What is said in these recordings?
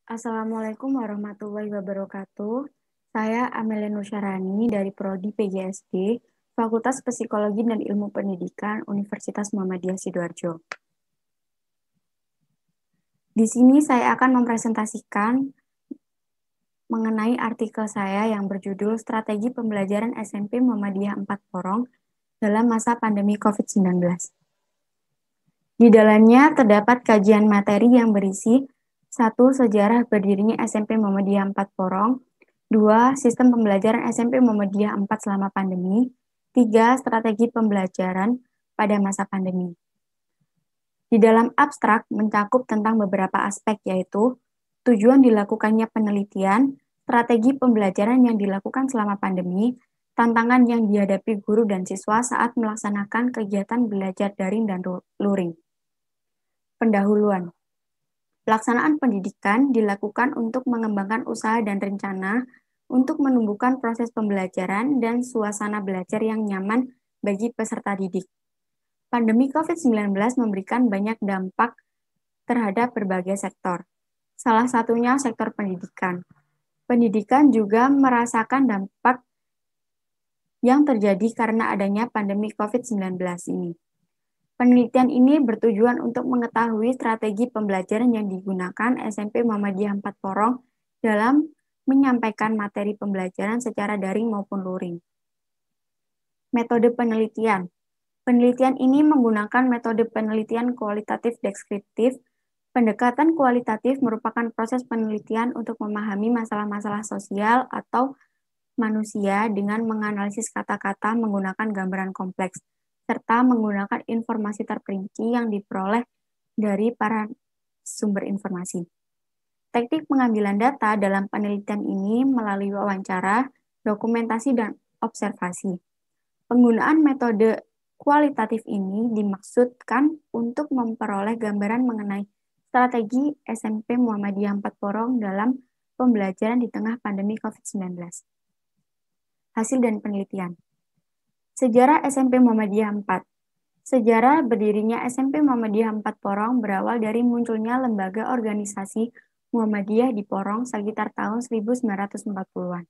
Assalamualaikum warahmatullahi wabarakatuh. Saya Amelia Nusyarani dari Prodi PGSD, Fakultas Psikologi dan Ilmu Pendidikan Universitas Muhammadiyah Sidoarjo. Di sini saya akan mempresentasikan mengenai artikel saya yang berjudul Strategi Pembelajaran SMP Muhammadiyah 4 Porong dalam masa pandemi COVID-19. Di dalamnya terdapat kajian materi yang berisi 1. Sejarah berdirinya SMP Muhammadiyah 4 Porong. 2. Sistem pembelajaran SMP Muhammadiyah 4 selama pandemi. 3. Strategi pembelajaran pada masa pandemi. Di dalam abstrak mencakup tentang beberapa aspek yaitu tujuan dilakukannya penelitian, strategi pembelajaran yang dilakukan selama pandemi, tantangan yang dihadapi guru dan siswa saat melaksanakan kegiatan belajar daring dan luring. Pendahuluan. Pelaksanaan pendidikan dilakukan untuk mengembangkan usaha dan rencana untuk menumbuhkan proses pembelajaran dan suasana belajar yang nyaman bagi peserta didik. Pandemi COVID-19 memberikan banyak dampak terhadap berbagai sektor. Salah satunya sektor pendidikan. Pendidikan juga merasakan dampak yang terjadi karena adanya pandemi COVID-19 ini. Penelitian ini bertujuan untuk mengetahui strategi pembelajaran yang digunakan SMP Muhammadiyah 4 Porong dalam menyampaikan materi pembelajaran secara daring maupun luring. Metode penelitian. Penelitian ini menggunakan metode penelitian kualitatif deskriptif. Pendekatan kualitatif merupakan proses penelitian untuk memahami masalah-masalah sosial atau manusia dengan menganalisis kata-kata menggunakan gambaran kompleks, serta menggunakan informasi terperinci yang diperoleh dari para sumber informasi. Teknik pengambilan data dalam penelitian ini melalui wawancara, dokumentasi, dan observasi. Penggunaan metode kualitatif ini dimaksudkan untuk memperoleh gambaran mengenai strategi SMP Muhammadiyah 4 Porong dalam pembelajaran di tengah pandemi COVID-19. Hasil dan penelitian. Sejarah SMP Muhammadiyah 4. Sejarah berdirinya SMP Muhammadiyah 4 Porong berawal dari munculnya lembaga organisasi Muhammadiyah di Porong sekitar tahun 1940-an.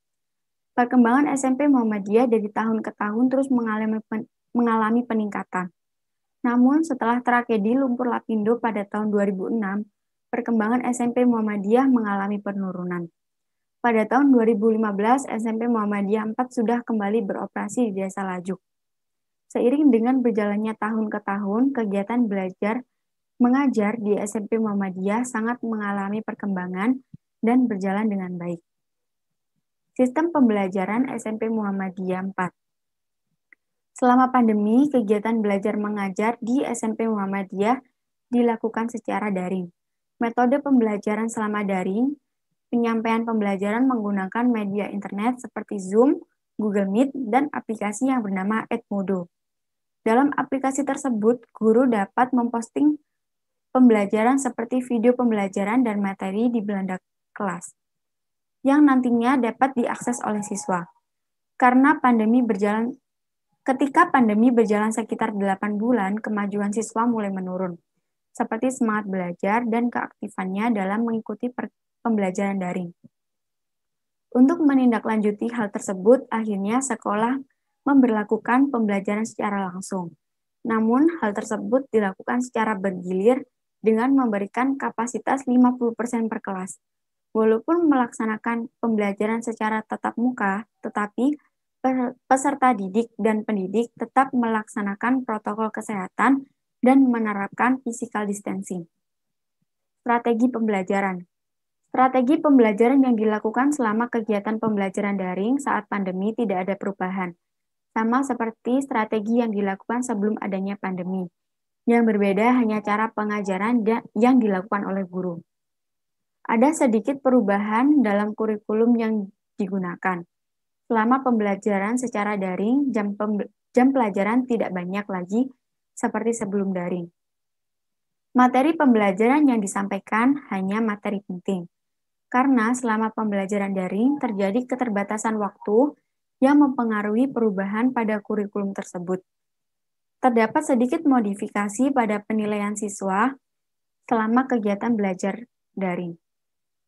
Perkembangan SMP Muhammadiyah dari tahun ke tahun terus mengalami peningkatan. Namun setelah tragedi lumpur lapindo pada tahun 2006, perkembangan SMP Muhammadiyah mengalami penurunan. Pada tahun 2015, SMP Muhammadiyah 4 sudah kembali beroperasi di Desa Lajuk. Seiring dengan berjalannya tahun ke tahun, kegiatan belajar mengajar di SMP Muhammadiyah sangat mengalami perkembangan dan berjalan dengan baik. Sistem pembelajaran SMP Muhammadiyah 4. Selama pandemi, kegiatan belajar mengajar di SMP Muhammadiyah dilakukan secara daring. Metode pembelajaran selama daring, penyampaian pembelajaran menggunakan media internet seperti Zoom, Google Meet, dan aplikasi yang bernama Edmodo. Dalam aplikasi tersebut, guru dapat memposting pembelajaran seperti video pembelajaran dan materi di belanda kelas, yang nantinya dapat diakses oleh siswa. Ketika pandemi berjalan sekitar 8 bulan, kemajuan siswa mulai menurun, seperti semangat belajar dan keaktifannya dalam mengikuti pembelajaran daring. Untuk menindaklanjuti hal tersebut, akhirnya sekolah memberlakukan pembelajaran secara langsung. Namun, hal tersebut dilakukan secara bergilir dengan memberikan kapasitas 50% per kelas. Walaupun melaksanakan pembelajaran secara tatap muka, tetapi peserta didik dan pendidik tetap melaksanakan protokol kesehatan dan menerapkan physical distancing. Strategi pembelajaran. Strategi pembelajaran yang dilakukan selama kegiatan pembelajaran daring saat pandemi tidak ada perubahan, sama seperti strategi yang dilakukan sebelum adanya pandemi. Yang berbeda hanya cara pengajaran yang dilakukan oleh guru. Ada sedikit perubahan dalam kurikulum yang digunakan. Selama pembelajaran secara daring, jam pelajaran tidak banyak lagi seperti sebelum daring. Materi pembelajaran yang disampaikan hanya materi penting. Karena selama pembelajaran daring terjadi keterbatasan waktu yang mempengaruhi perubahan pada kurikulum tersebut. Terdapat sedikit modifikasi pada penilaian siswa selama kegiatan belajar daring.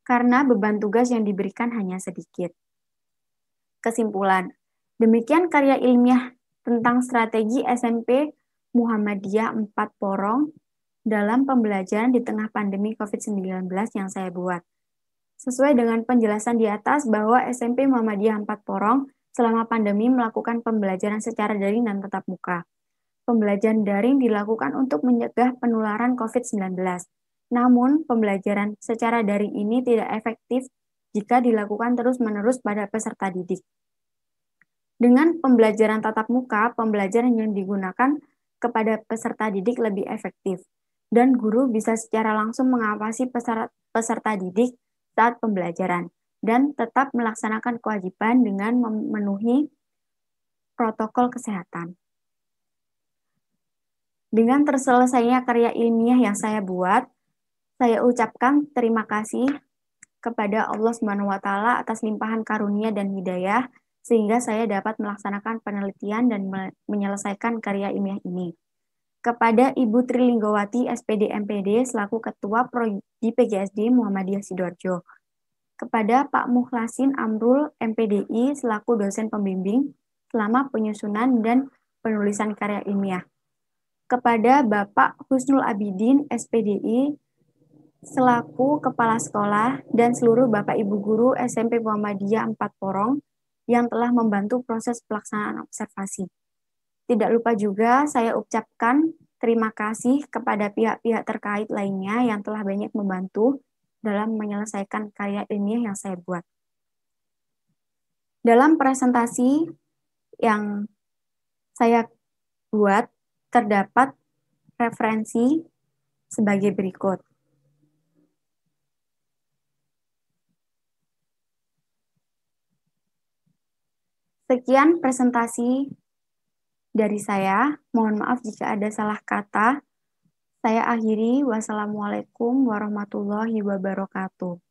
karena beban tugas yang diberikan hanya sedikit. Kesimpulan, demikian karya ilmiah tentang strategi SMP Muhammadiyah 4 Porong dalam pembelajaran di tengah pandemi COVID-19 yang saya buat. Sesuai dengan penjelasan di atas bahwa SMP Muhammadiyah 4 Porong selama pandemi melakukan pembelajaran secara daring dan tatap muka. Pembelajaran daring dilakukan untuk mencegah penularan COVID-19. Namun, pembelajaran secara daring ini tidak efektif jika dilakukan terus-menerus pada peserta didik. Dengan pembelajaran tatap muka, pembelajaran yang digunakan kepada peserta didik lebih efektif, dan guru bisa secara langsung mengawasi peserta didik saat pembelajaran, dan tetap melaksanakan kewajiban dengan memenuhi protokol kesehatan. Dengan terselesainya karya ilmiah yang saya buat, saya ucapkan terima kasih kepada Allah SWT atas limpahan karunia dan hidayah, sehingga saya dapat melaksanakan penelitian dan menyelesaikan karya ilmiah ini. Kepada Ibu Trilinggowati SPD MPD selaku Ketua Prodi PGSD Muhammadiyah Sidoarjo. Kepada Pak Mukhlasin Amrul MPDI selaku dosen pembimbing selama penyusunan dan penulisan karya ilmiah. Kepada Bapak Husnul Abidin SPDI selaku Kepala Sekolah dan seluruh Bapak Ibu Guru SMP Muhammadiyah 4 Porong yang telah membantu proses pelaksanaan observasi. Tidak lupa juga saya ucapkan terima kasih kepada pihak-pihak terkait lainnya yang telah banyak membantu dalam menyelesaikan karya ilmiah yang saya buat. Dalam presentasi yang saya buat, terdapat referensi sebagai berikut. Sekian presentasi dari saya. Mohon maaf jika ada salah kata. Saya akhiri. Wassalamualaikum warahmatullahi wabarakatuh.